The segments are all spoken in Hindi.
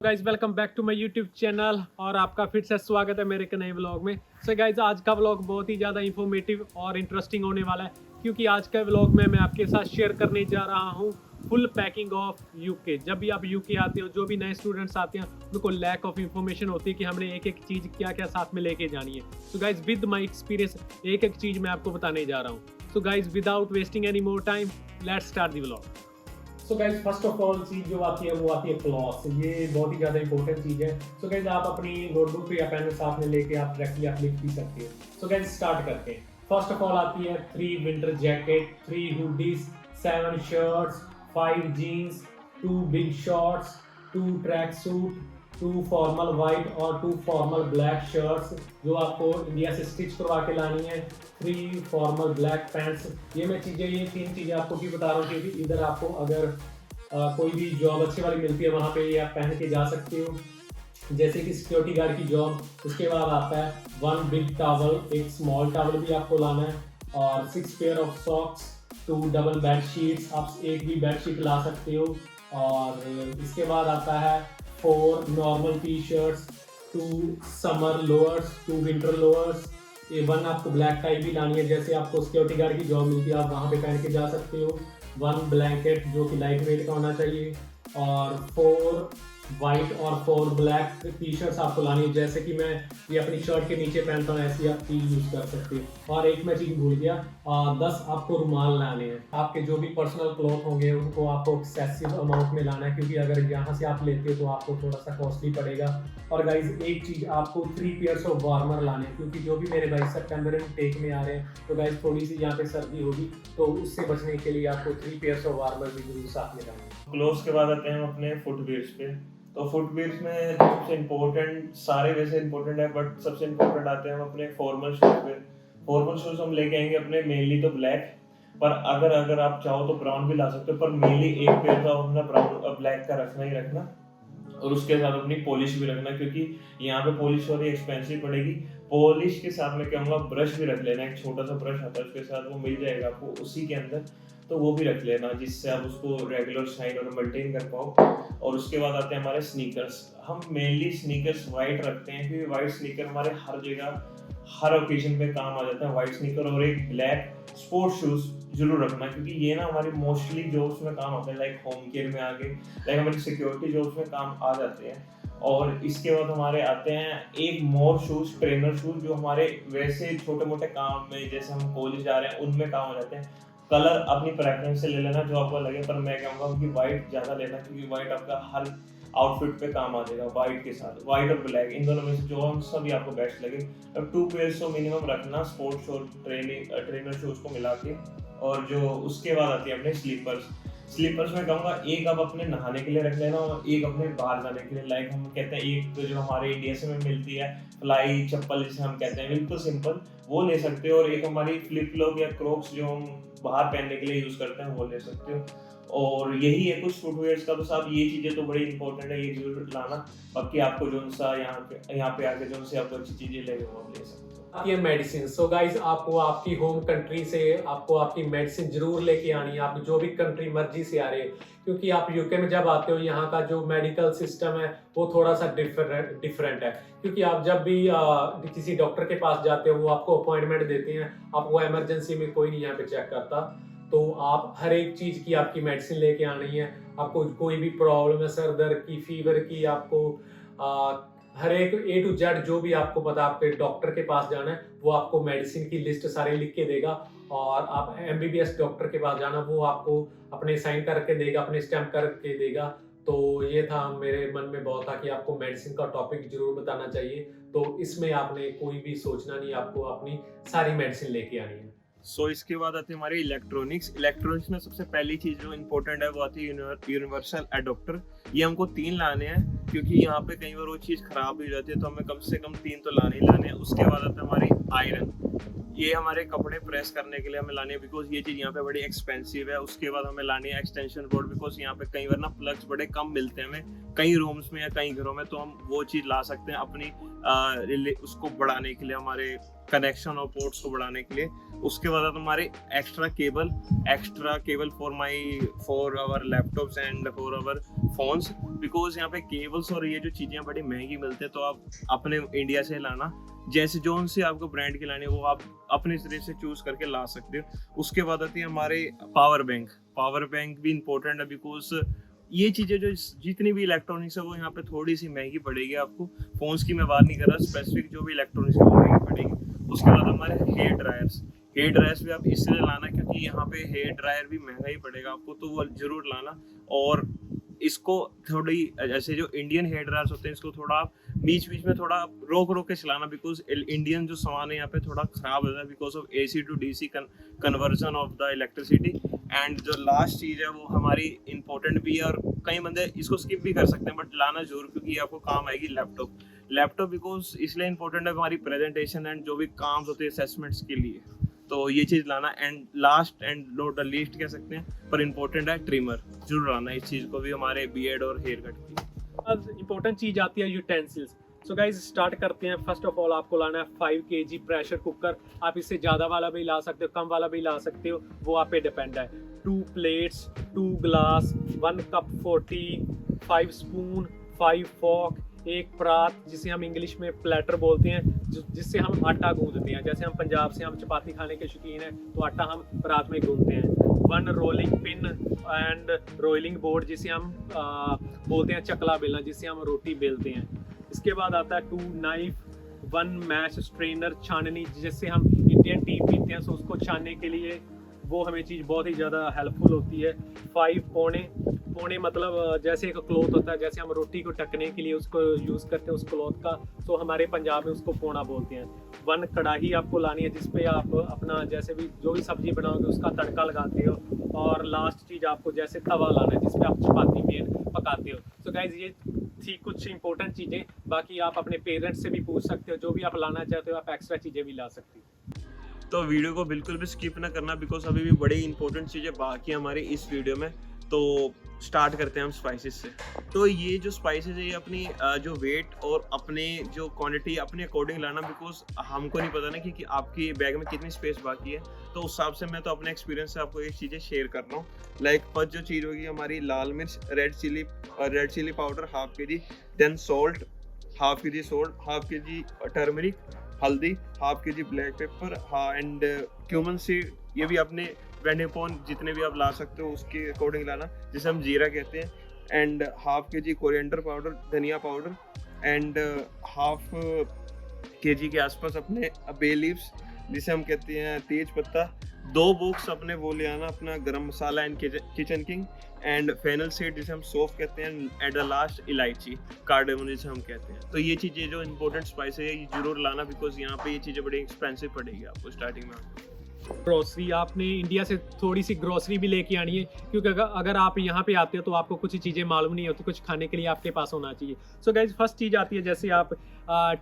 Guys welcome back to my YouTube channel और आपका फिर से स्वागत है मेरे एक नए व्लॉग में। सो गाइज आज का व्लॉग बहुत ही ज़्यादा इंफॉर्मेटिव और इंटरेस्टिंग होने वाला है क्योंकि आज का व्लॉग में मैं आपके साथ शेयर करने जा रहा हूँ फुल पैकिंग ऑफ यूके। जब भी आप यूके आते हो, जो भी नए स्टूडेंट्स आते हैं, उनको लैक ऑफ इंफॉर्मेशन होती है कि हमने एक एक चीज़ क्या क्या साथ में लेके जानी है। So guys with my experience एक एक चीज़ मैं आपको बताने जा रहा हूँ। So guys without wasting any more time let's start the vlog. So guys first of all चीज़ जो आती है वो आती है क्लॉथ। ये बहुत ही ज़्यादा इंपॉर्टेंट चीज़ है। सो गाइज आप अपनी नोटबुक या पेन साथ में लेके आप डायरेक्टली आप लिख भी सकते हो। सो गाइज स्टार्ट करते हैं। फर्स्ट ऑफ ऑल आती है 3 winter jacket, 3 hoodies, 7 shirts, 5 jeans, 2 big shorts, 2 track suit, 2 formal white और 2 फॉर्मल ब्लैक शर्ट्स जो आपको इंडिया से स्टिच करवा के लानी है, 3 फॉर्मल ब्लैक पैंट्स। ये 3 चीज़ें आपको क्यों बता रहा हूँ क्योंकि इधर आपको अगर कोई भी जॉब अच्छी वाली मिलती है वहाँ पे ये आप पहन के जा सकते हो, जैसे कि सिक्योरिटी गार्ड की जॉब। उसके बाद आता है 1 बिग टॉवल, एक स्मॉल टॉवल भी आपको लाना है, और 6 pair of socks, 2 double bed sheets, आप एक भी बेड शीट ला सकते हो। और इसके बाद आता है 4 normal T shirts, 2 summer lowers, 2 winter lowers. ये 1 आपको ब्लैक टाई भी लानी है, जैसे आपको सिक्योरिटी गार्ड की जॉब मिलती है आप वहाँ पे पहन के जा सकते हो। 1 ब्लैंकेट जो कि लाइट वेट का होना चाहिए, और 4 वाइट और 4 ब्लैक टी शर्ट्स आपको लानी है, जैसे कि मैं ये अपनी शर्ट के नीचे पहनता हूँ, ऐसी आप चीज़ यूज़ कर सकते हो। और एक मैं चीज़ भूल गया, 10 आपको रुमाल लाने हैं। आपके जो भी पर्सनल क्लॉथ होंगे उनको आपको एक्सेसिव अमाउंट में लाना है, क्योंकि अगर यहाँ से आप लेते हो तो आपको थोड़ा सा कॉस्टली पड़ेगा। और गाइज एक चीज़, आपको 3 पेयर्स ऑफ वार्मर लाने हैं, क्योंकि जो भी मेरे भाई सितंबर में टेक में आ रहे हैं तो गाइज थोड़ी सी यहाँ पे सर्दी होगी, तो उससे बचने के लिए आपको 3 पेयर्स ऑफ वार्मर भी जरूर साथ में लाने हैं। क्लोथ्स के बाद आते हैं हम अपने फुटवेयर्स पे। तो फुटवेयर्स में सबसे इम्पोर्टेंट, सारे वैसे इम्पोर्टेंट है बट सबसे इम्पोर्टेंट आते हैं हम अपने फॉर्मल शूज पे। फॉर्मल शूज हम लेके आएंगे अपने मेनली तो ब्लैक, पर अगर आप चाहो तो ब्राउन भी ला सकते हो, पर मेनली एक पेयर तो अपना ब्राउन ब्लैक का रखना ही रखना, और उसके साथ अपनी पॉलिश भी रखना, क्योंकि यहाँ पे पॉलिश थोड़ी एक्सपेंसिव पड़ेगी। पॉलिश के साथ में कहूँगा ब्रश भी रख लेना, एक छोटा सा ब्रश आता है उसके साथ, वो मिल जाएगा आपको उसी के अंदर, तो वो भी रख लेना जिससे आप उसको रेगुलर शाइन और मेंटेन कर पाओ। और उसके बाद आते हैं हमारे स्नीकर्स। हम मेनली स्नीकर्स वाइट रखते हैं क्योंकि वाइट स्नीकर हमारे हर जगह हर ओकेजन पे काम आ जाता है, वाइट स्नीकर। और एक ब्लैक स्पोर्ट्स शूज जरूर रखना, क्योंकि ये ना हमारी मोस्टली जॉब्स में काम आते हैं, लाइक होम केयर में आगे, लाइक हमारी सिक्योरिटी जॉब्स में काम आ जाते हैं। और इसके बाद हमारे आते हैं एक मोर शूज, ट्रेनर शूज, जो हमारे वैसे छोटे मोटे काम में, जैसे हम कॉलेज जा रहे हैं उनमें काम आ जाते हैं। कलर अपनी प्रेफरेंस से ले लेना जो आपको लगे, पर मैं कहूँगा कि वाइट ज़्यादा लेना, क्योंकि वाइट आपका हर आउटफिट पे काम आ जाएगा। वाइट के साथ, वाइट और ब्लैक इन दोनों में से जो हम सभी आपको बेस्ट लगे। अब 2 पेयर्स तो मिनिमम रखना स्पोर्ट्स और ट्रेनर शूज को मिला के। और जो उसके बाद आती है अपने स्लीपर्स। स्लीपर्स में कहूँगा एक आप अपने नहाने के लिए रख लेना और एक अपने बाहर जाने के लिए, लाइक हम कहते हैं एक तो जो हमारे इंडिया से में मिलती है फ्लाई चप्पल जिसे हम कहते हैं, बिल्कुल सिंपल, वो ले सकते हो। और एक हमारी फ्लिप फ्लॉप या क्रॉक्स जो हम बाहर पहनने के लिए यूज करते हैं वो ले सकते हो। और यही है कुछ फुटवेयर्स का, बस आप ये चीजें तो बड़ी इंपॉर्टेंट है, ये जरूर लाना। बाकी आपको जो सा यहाँ पे आके जो से आपको अच्छी चीजें लेंगे वो आप ले सकते हो। ये मेडिसिन। सो गाइज आपको आपकी होम कंट्री से आपको आपकी मेडिसिन जरूर लेके आनी है, आप जो भी कंट्री मर्जी से आ रहे हैं, क्योंकि आप यूके में जब आते हो यहाँ का जो मेडिकल सिस्टम है वो थोड़ा सा डिफरेंट है। क्योंकि आप जब भी किसी डॉक्टर के पास जाते हो वो आपको अपॉइंटमेंट देते हैं, आपको इमरजेंसी में कोई नहीं यहाँ पे चेक करता, तो आप हर एक चीज़ की आपकी मेडिसिन लेके आनी है। आपको कोई भी प्रॉब्लम है, सर दर्द की, फीवर की, आपको हर एक A to Z जो भी आपको पता, आपके डॉक्टर के पास जाना है वो आपको मेडिसिन की लिस्ट सारी लिख के देगा। और आप MBBS डॉक्टर के पास जाना, वो आपको अपने साइन करके देगा, अपने स्टैम्प करके देगा। तो ये था, मेरे मन में बहुत था कि आपको मेडिसिन का टॉपिक जरूर बताना चाहिए, तो इसमें आपने कोई भी सोचना नहीं, आपको अपनी सारी मेडिसिन लेके आनी है। इसके बाद आती है हमारी इलेक्ट्रॉनिक्स। इलेक्ट्रॉनिक्स में सबसे पहली चीज जो इम्पोर्टेंट है वो आती है यूनिवर्सल एडोप्टर। ये हमको 3 लाने हैं, क्योंकि यहाँ पे कई बार वो चीज खराब भी हो जाती है, तो हमें कम से कम 3 तो लाने ही लाने हैं। उसके बाद आता है हमारी आयरन। ये हमारे कपड़े प्रेस करने के लिए हमें लानी है, बिकॉज ये चीज़ यहाँ पे बड़ी एक्सपेंसिव है। उसके बाद हमें लानी है एक्सटेंशन बोर्ड, बिकॉज यहाँ पे कई बार ना प्लग्स बड़े कम मिलते हैं हमें कई रूम्स में या कई घरों में, तो हम वो चीज़ ला सकते हैं अपनी उसको बढ़ाने के लिए, हमारे कनेक्शन और पोर्ट्स को बढ़ाने के लिए। उसके बाद हमारे extra cable for our laptops and for our phones, because यहाँ पे केबल्स और ये जो चीज़ें बड़ी महंगी मिलती है, तो आप अपने इंडिया से लाना, जैसे जो से आपको ब्रांड की लानी है वो आप अपने तरह से चूज करके ला सकते हो। उसके बाद आती है हमारे पावर बैंक भी इंपॉर्टेंट है, बिकॉज ये चीज़ें जो जितनी भी इलेक्ट्रॉनिक्स है वो यहाँ पे थोड़ी सी महंगी पड़ेगी आपको। फोन्स की मैं बात नहीं कर रहा, स्पेसिफिक जो भी इलेक्ट्रॉनिक्स है वो महंगी पड़ेगी। उसके बाद हमारे हेयर ड्रायर्स भी आप इसलिए लाना क्योंकि यहाँ पे हेयर ड्रायर भी महंगा ही पड़ेगा आपको, तो वो जरूर लाना। और इसको थोड़ी, जैसे जो इंडियन हेयर ड्रायर्स होते हैं, इसको थोड़ा आप बीच में थोड़ा रोक के चलाना, बिकॉज इंडियन जो सामान है यहाँ पे थोड़ा खराब होता है because of AC to DC conversion of the electricity. And जो लास्ट चीज़ है वो हमारी इंपॉर्टेंट भी है, और कई बंदे इसको स्किप भी कर सकते हैं, बट लाना जरूर क्योंकि ये आपको काम आएगी, लैपटॉप बिकॉज इसलिए इंपॉर्टेंट है हमारी प्रेजेंटेशन एंड जो भी काम होते हैं असेसमेंट्स के लिए, तो ये चीज़ लाना। And last and not the least कह सकते हैं, पर इंपॉर्टेंट है ट्रिमर, जरूर लाना इस चीज़ को भी हमारे बियर्ड और हेयर कट की। इंपॉर्टेंट चीज़ आती है यूटेंसिल्स। सो गाइज स्टार्ट करते हैं। फर्स्ट ऑफ ऑल आपको लाना है 5 kg प्रेशर कुकर। आप इससे ज़्यादा वाला भी ला सकते हो, कम वाला भी ला सकते हो, वो आप पे डिपेंड है। 2 plates, 2 glass, 1 cup 40, 5 spoon, 5 fork, 1 परात जिसे हम इंग्लिश में प्लेटर बोलते हैं, जिससे हम आटा गूंदते हैं। जैसे हम पंजाब से हम चपाती खाने के शौकीन हैं, तो आटा हम परात में गूंदते हैं। 1 rolling pin and rolling board जिसे हम बोलते हैं चकला बेलना, जिससे हम रोटी बेलते हैं। इसके बाद आता है 2 नाइफ, 1 मैश स्ट्रेनर, छाननी जिससे हम इंडियन टी पीते हैं, सो उसको छानने के लिए वो हमें चीज़ बहुत ही ज़्यादा हेल्पफुल होती है। 5 पौने मतलब जैसे एक क्लॉथ होता है, जैसे हम रोटी को ढकने के लिए उसको यूज़ करते हैं उस क्लॉथ का, तो हमारे पंजाब में उसको पौना बोलते हैं। 1 कढ़ाई आपको लानी है जिसपे आप अपना जैसे भी जो भी सब्जी बनाओगे उसका तड़का लगाते हो। और लास्ट चीज़ आपको जैसे तवा लाना है जिसपे आप चपाती मेन पकाते हो। तो गाइज ये थी कुछ इंपॉर्टेंट चीज़ें, बाकी आप अपने पेरेंट्स से भी पूछ सकते हो, जो भी आप लाना चाहते हो आप एक्स्ट्रा चीज़ें भी ला सकते हो। तो वीडियो को बिल्कुल भी स्किप ना करना, बिकॉज अभी भी बड़ी इंपॉर्टेंट चीज़ें बाकी हमारी इस वीडियो में। तो स्टार्ट करते हैं हम स्पाइसेस से। तो ये जो स्पाइसेस है ये अपनी जो वेट और अपने जो क्वांटिटी अपने अकॉर्डिंग लाना, बिकॉज हमको नहीं पता ना कि आपकी बैग में कितनी स्पेस बाकी है, तो उस हिसाब से मैं तो अपने एक्सपीरियंस से आपको ये चीज़ें शेयर कर रहा हूँ। लाइक फर्स्ट जो चीज़ होगी हमारी लाल मिर्च, red chilli powder ½ kg, then salt ½ kg, ½ kg turmeric, हल्दी ½ kg, black pepper and cumin seed, ये भी अपने वेंडेपॉन जितने भी आप ला सकते हो उसके अकॉर्डिंग लाना, जिसे हम जीरा कहते हैं। एंड ½ kg कोरिएंडर पाउडर, धनिया पाउडर, एंड ½ kg के आसपास अपने बे लीव्स जिसे हम कहते हैं तेज पत्ता। 2 बॉक्स अपने वो ले आना अपना गरम मसाला and kitchen king, and fennel seed जिसे हम सौंफ कहते हैं, एट द लास्ट इलायची, कार्डेमन जिसे हम कहते हैं। तो ये चीज़ें जो इंपॉर्टेंट स्पाइस है ये जरूर लाना, बिकॉज यहाँ पे ये चीज़ें बड़ी एक्सपेंसिव पड़ेगी आपको स्टार्टिंग में। ग्रोसरी आपने इंडिया से थोड़ी सी ग्रोसरी भी लेके आनी है, क्योंकि अगर आप यहाँ पे आते हो तो आपको कुछ चीज़ें मालूम नहीं होती, कुछ खाने के लिए आपके पास होना चाहिए। सो गाइज फर्स्ट चीज़ आती है, जैसे आप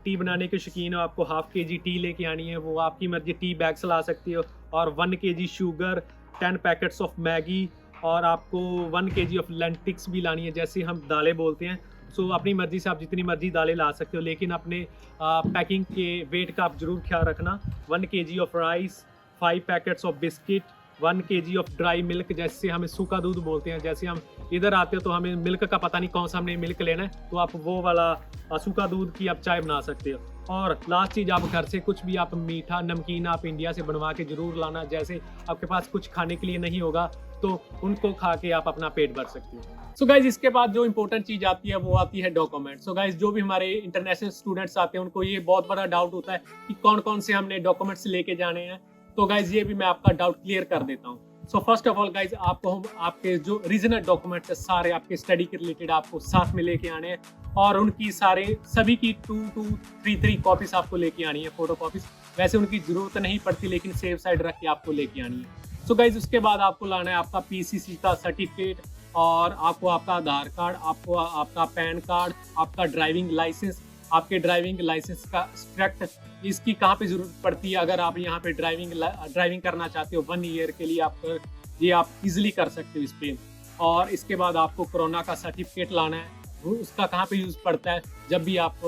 टी बनाने के शौकीन हो, आपको ½ kg टी लेके आनी है, वो आपकी मर्जी टी बैग्स ला सकती हो। और 1 kg sugar, 10 packets of Maggi, और आपको 1 kg ऑफ लेंटिक्स भी लानी है, जैसे हम दालें बोलते हैं। सो अपनी मर्जी से आप जितनी मर्जी दालें ला सकते हो, लेकिन अपने पैकिंग के वेट का आप ज़रूर ख्याल रखना। 1 kg of rice, 5 packets of biscuit, 1 kg of dry milk, जैसे हमें सूखा दूध बोलते हैं। जैसे हम इधर आते हो तो हमें मिल्क का पता नहीं कौन सा हमने मिल्क लेना है, तो आप वो वाला सूखा दूध की आप चाय बना सकते हो। और लास्ट चीज़, आप घर से कुछ भी आप मीठा नमकीन आप इंडिया से बनवा के ज़रूर लाना। जैसे आपके पास कुछ खाने के लिए नहीं होगा तो उनको खा के आप अपना पेट भर सकते हो। सो गाइज इसके बाद जो इंपॉर्टेंट चीज़ आती है वो आती है डॉक्यूमेंट। सो गाइज जो भी हमारे इंटरनेशनल स्टूडेंट्स आते हैं उनको ये बहुत बड़ा डाउट होता है कि कौन कौन से हमने डॉक्यूमेंट्स लेके जाने हैं। तो गाइज ये भी मैं आपका डाउट क्लियर कर देता हूँ। So first of all guys आपको हम आपके जो रीजनल डॉक्यूमेंट्स है सारे आपके स्टडी के रिलेटेड आपको साथ में लेके आने हैं, और उनकी सभी की 2-3 कॉपीज आपको लेके आनी है, फोटो कॉपीज। वैसे उनकी जरूरत नहीं पड़ती, लेकिन सेफ साइड रख के आपको लेके आनी है। सो गाइज उसके बाद आपको लाना है आपका PCC का सर्टिफिकेट, और आपको आपका आधार कार्ड, आपको आपका पैन कार्ड, आपका ड्राइविंग लाइसेंस। आपके ड्राइविंग लाइसेंस का एक्सट्रैक्ट इसकी कहाँ पे ज़रूरत पड़ती है, अगर आप यहाँ पे ड्राइविंग करना चाहते हो 1 ईयर के लिए, ये आप इजीली कर सकते हो इस पे। और इसके बाद आपको कोरोना का सर्टिफिकेट लाना है, उसका कहाँ पे यूज़ पड़ता है। जब भी आप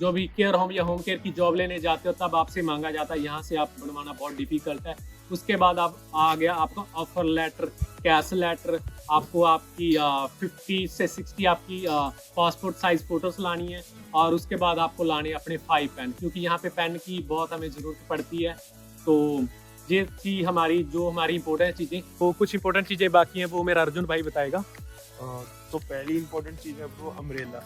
जो भी केयर होम या होम केयर की जॉब लेने जाते हो तब आपसे मांगा जाता है, यहाँ से आप बनवाना बहुत डिफिकल्ट है। उसके बाद आप आ गया आपका ऑफर लेटर, कैश लेटर, आपको आपकी 50 से 60 आपकी पासपोर्ट साइज फोटोज लानी है, और उसके बाद आपको लाने अपने 5 पेन, क्योंकि यहाँ पे पेन की बहुत हमें ज़रूरत पड़ती है। तो ये चीज़ हमारी जो हमारी इंपॉर्टेंट चीज़ें, वो कुछ इंपॉर्टेंट चीज़ें बाकी हैं वो मेरा अर्जुन भाई बताएगा। तो पहली इंपॉर्टेंट चीज़ है ब्रो अम्ब्रेला।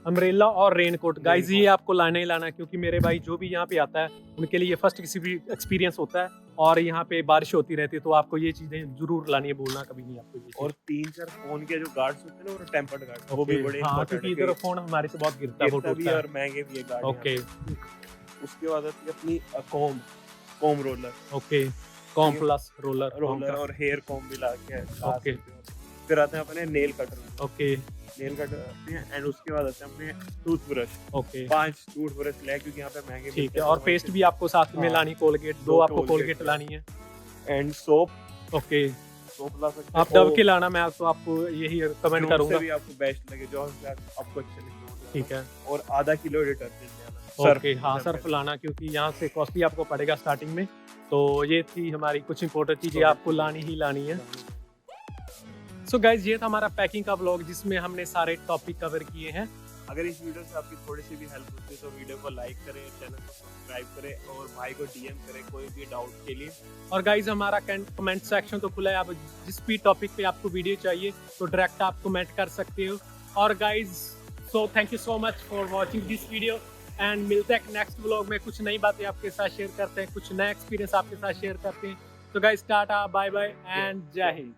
अम्ब्रेला और रेनकोट गाइज ये आपको लाना ही लाना है, क्योंकि मेरे भाई जो भी यहाँ पे आता है उनके लिए फर्स्ट किसी भी एक्सपीरियंस होता है, और यहाँ पे बारिश होती रहती है, तो आपको ये चीज़ें जरूर लानी है, बोलना कभी नहीं आपको ये। और 3-4 फोन के जो गार्ड्स होते हैं ना, वो टेम्पर्ड गार्ड, वो भी बड़े हाँ, इंपॉर्टेंट क्योंकि है। इधर फोन हमारे से बहुत गिरता है, वो गिरता भी टूटता है है। और महंगे भी है गार्ड। ओके उसके बाद आती है अपनी com roller. Okay, com plus roller और हेयर कॉम भी ला के ओके। फिर आते हैं अपने nail cutter. Okay nail cutter आते हैं, एंड उसके बाद आते हैं अपने टूथब्रश। ओके 5 टूथब्रश ले, क्योंकि यहाँ पे महंगे ठीक मिलते है, हैं, और तो पेस्ट वहीं भी आपको साथ में हाँ, लानी, कोलगेट 2 दो आपको कोलगेट कोलगेट लानी है। से। एंड सोप ओके, ला सकते आप डब के लाना, मैं तो आपको यही कमेंट करूंगा। भी आपको बेस्ट लगे, जो आपको अच्छा लगे। ठीक है, और आधा किलो डिटर्जेंट लेना। ओके हाँ, सर्फ लाना, क्योंकि यहाँ से कॉस्टली आपको पड़ेगा स्टार्टिंग में। तो ये थी हमारी कुछ इंपॉर्टेंट चीज़ें आपको लानी ही लानी है। सो गाइज ये था हमारा पैकिंग का व्लॉग, जिसमें हमने सारे टॉपिक कवर किए हैं। अगर इस वीडियो से आपकी थोड़ी सी भी हेल्प होती है तो वीडियो को लाइक करें, चैनल को सब्सक्राइब करें, और भाई को डीएम करें कोई भी डाउट के लिए। और गाइज हमारा कमेंट सेक्शन तो खुला है, आप जिस भी टॉपिक पे आपको वीडियो चाहिए तो डायरेक्ट आप कमेंट कर सकते हो। और guys so thank you so much for watching this video, and मिलते हैं नेक्स्ट व्लॉग में। कुछ नई बातें आपके साथ शेयर करते हैं, कुछ नया एक्सपीरियंस आपके साथ शेयर करते हैं। तो guys tata, bye bye and जय हिंद।